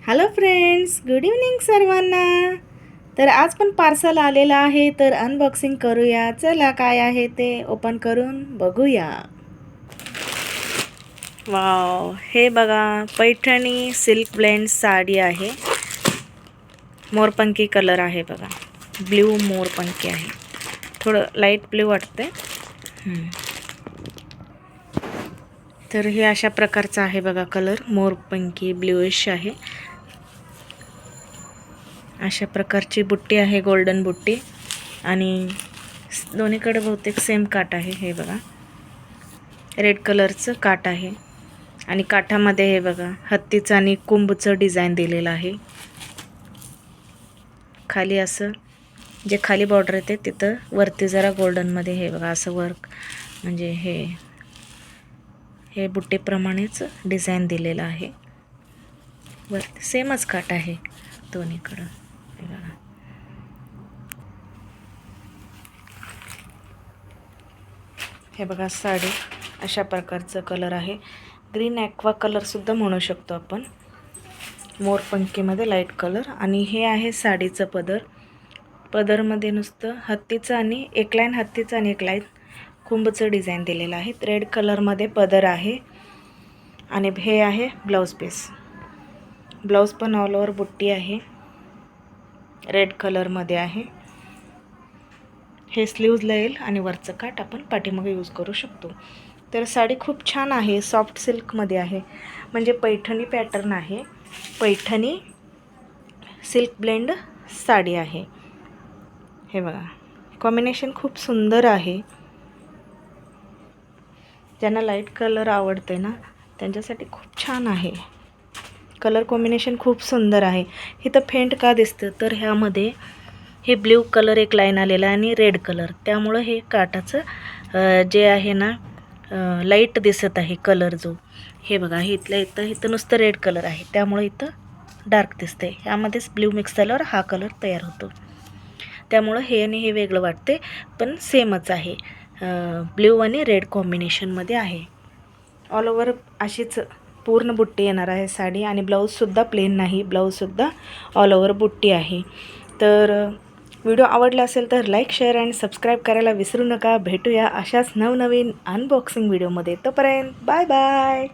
Hello friends, good evening सर्वांना. तर आज पण पार्सल आलेलं आहे, तर अनबॉक्सिंग करूया. चला काय आहे ते ओपन करून बघूया. वाव, हे बघा, पैठणी सिल्क ब्लेंड साडी आहे. मोरपंखी कलर आहे बघा, ब्ल्यू मोरपंखी आहे. थोडं लाईट ब्ल्यू वाटते. तर हे अशा प्रकारचं आहे बघा, कलर मोरपंखी ब्ल्यूइश आहे. अशा प्रकारची बुट्टी आहे, गोल्डन बुट्टी, आणि दोन्हीकडे बहुतेक सेम काठ आहे. हे बघा, रेड कलरचं काठ आहे, आणि काठामध्ये हे बघा हत्तीचं आणि कुंभचं डिझाईन दिलेलं आहे. खाली असं जे खाली बॉर्डर येते तिथं वरती जरा गोल्डनमध्ये हे बघा असं वर्क, म्हणजे हे बुट्टीप्रमाणेच डिझाईन दिलेलं आहे. वरती सेमच काठ आहे दोन्हीकडं. हे बघा, हे बघा साडी अशा प्रकारचं कलर आहे. ग्रीन ॲक्वा कलरसुद्धा म्हणू शकतो आपण, मोरपंखीमध्ये लाईट कलर. आणि हे आहे साडीचं पदर. पदरमध्ये नुसतं हत्तीचं आणि एक लाईन हत्तीचं आणि एक लाईन कुंभचं डिझाईन दिलेलं आहे. रेड कलरमध्ये पदर आहे, आणि हे आहे ब्लाऊज पीस. ब्लाऊज पण ऑल ओव्हर बुट्टी आहे, रेड कलरमध्ये आहे. हे स्लीव्जला येईल, आणि वरचं काठ आपण पाठीमागे यूज करू शकतो. तर साडी खूप छान आहे, सॉफ्ट सिल्कमध्ये आहे, म्हणजे पैठणी पॅटर्न आहे. पैठणी सिल्क ब्लेंड साडी आहे. हे बघा, कॉम्बिनेशन खूप सुंदर आहे. ज्यांना लाईट कलर आवडते ना, त्यांच्यासाठी खूप छान आहे. कलर कॉम्बिनेशन खूप सुंदर आहे. इथं फेंट का दिसतं, तर ह्यामध्ये हे ब्ल्यू कलर एक लाईन आलेला आहे, आणि रेड कलर, त्यामुळं हे काठाचं जे आहे ना लाईट दिसत आहे कलर जो. हे बघा, इथं नुसतं रेड कलर आहे, त्यामुळे इथं डार्क दिसते. यामध्येच ब्ल्यू मिक्स झाल्यावर हा कलर तयार होतो, त्यामुळं हे आणि हे वेगळं वाटते, पण सेमच आहे. ब्ल्यू आणि रेड कॉम्बिनेशनमध्ये आहे. ऑल ओव्हर अशीच पूर्ण बुट्टी येणार आहे साडी, आणि ब्लाऊजसुद्धा प्लेन नाही, ब्लाऊजसुद्धा ऑल ओव्हर बुट्टी आहे. तर व्हिडिओ आवडला असेल तर लाईक, शेअर आणि सबस्क्राईब करायला विसरू नका. भेटूया अशाच नवनवीन अनबॉक्सिंग व्हिडिओमध्ये. तोपर्यंत बाय बाय.